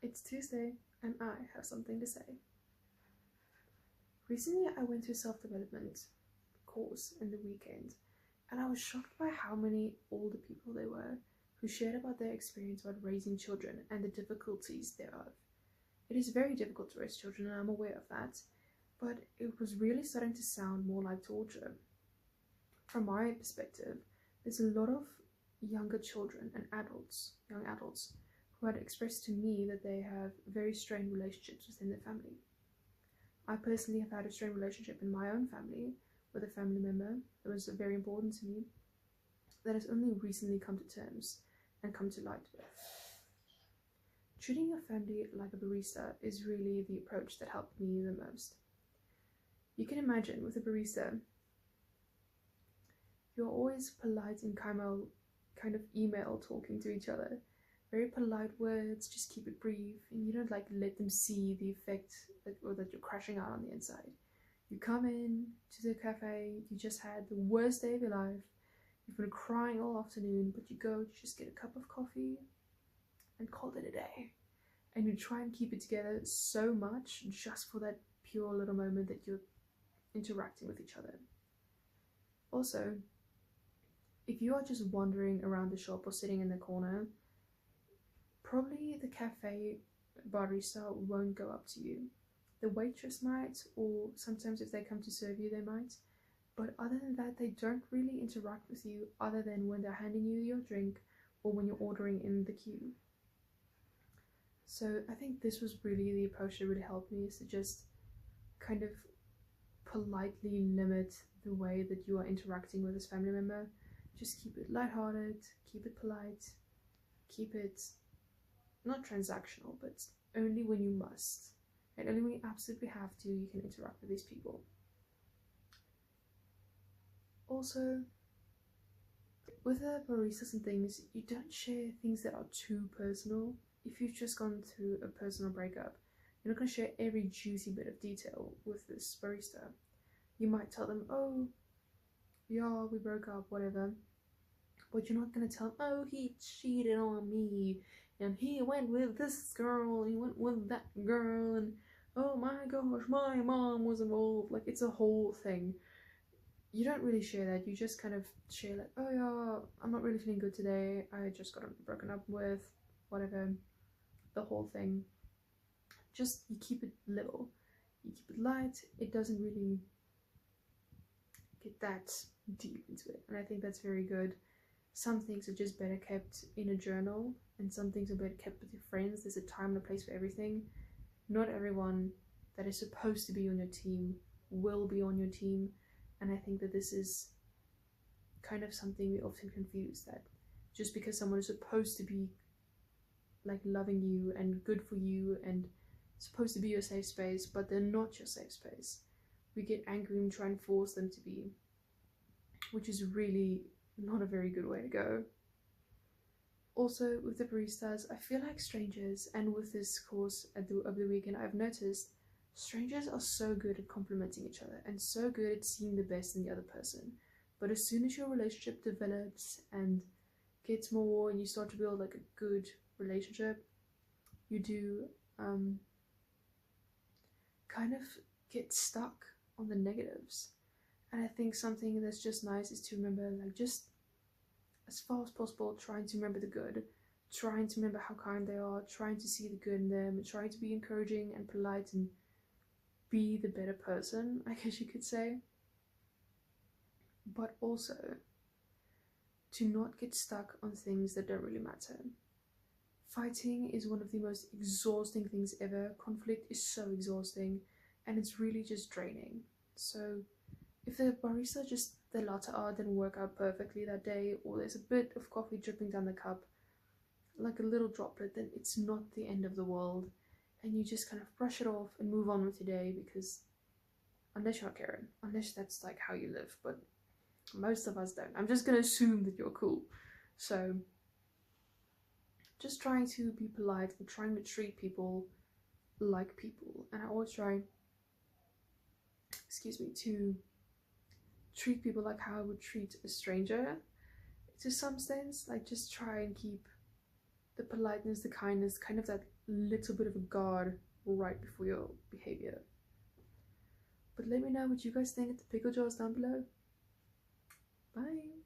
It's Tuesday and I have something to say. Recently I went to a self-development course in the weekend and I was shocked by how many older people there were who shared about their experience about raising children and the difficulties thereof. It is very difficult to raise children and I'm aware of that, but it was really starting to sound more like torture. From my perspective, there's a lot of younger children and young adults, who had expressed to me that they have very strained relationships within their family. I personally have had a strained relationship in my own family with a family member that was very important to me that has only recently come to terms and come to light with. Treating your family like a barista is really the approach that helped me the most. You can imagine with a barista, you're always polite and kind of email talking to each other. Very polite words, just keep it brief, and you don't like let them see the effect that you're crashing out on the inside. You come in to the cafe, you just had the worst day of your life, you've been crying all afternoon, but you go to just get a cup of coffee and call it a day. And you try and keep it together so much just for that pure little moment that you're interacting with each other. Also, if you are just wandering around the shop or sitting in the corner, probably the cafe barista won't go up to you. The waitress might, or sometimes if they come to serve you they might, but other than that they don't really interact with you other than when they're handing you your drink or when you're ordering in the queue. So I think this was really the approach that really helped me, is to just kind of politely limit the way that you are interacting with this family member. Just keep it lighthearted, keep it polite, keep it not transactional, but only when you must. And only when you absolutely have to, you can interact with these people. Also, with the baristas and things, you don't share things that are too personal. If you've just gone through a personal breakup, you're not going to share every juicy bit of detail with this barista. You might tell them, oh, yeah, we broke up, whatever. But you're not going to tell them, oh, he cheated on me, and he went with this girl, and he went with that girl, and oh my gosh, my mom was involved. Like, it's a whole thing. You don't really share that. You just kind of share like, oh yeah, I'm not really feeling good today, I just got broken up with, whatever, the whole thing. Just, you keep it little, you keep it light. It doesn't really get that deep into it, and I think that's very good. Some things are just better kept in a journal, and some things are better kept with your friends. There's a time and a place for everything. Not everyone that is supposed to be on your team will be on your team, and I think that this is kind of something we often confuse, that just because someone is supposed to be like loving you and good for you and supposed to be your safe space, but they're not your safe space, we get angry and try and force them to be, which is really not a very good way to go. Also, with the baristas, I feel like strangers, and with this course of the weekend, I've noticed strangers are so good at complimenting each other and so good at seeing the best in the other person. But as soon as your relationship develops and gets more and you start to build like a good relationship, you do kind of get stuck on the negatives. And I think something that's just nice is to remember, like, just as far as possible, trying to remember the good, trying to remember how kind they are, trying to see the good in them, and trying to be encouraging and polite and be the better person, I guess you could say. But also to not get stuck on things that don't really matter. Fighting is one of the most exhausting things ever. Conflict is so exhausting and it's really just draining. So if the barista the latte art didn't work out perfectly that day, or there's a bit of coffee dripping down the cup, like a little droplet, then it's not the end of the world, and you just kind of brush it off and move on with your day, because unless you're not Karen, unless that's like how you live, but most of us don't. I'm just gonna assume that you're cool. So just trying to be polite and trying to treat people like people, and I always try, to treat people like how I would treat a stranger to some sense. Like, just try and keep the politeness, the kindness, kind of that little bit of a guard right before your behavior. But let me know what you guys think at the pickle jars down below. Bye.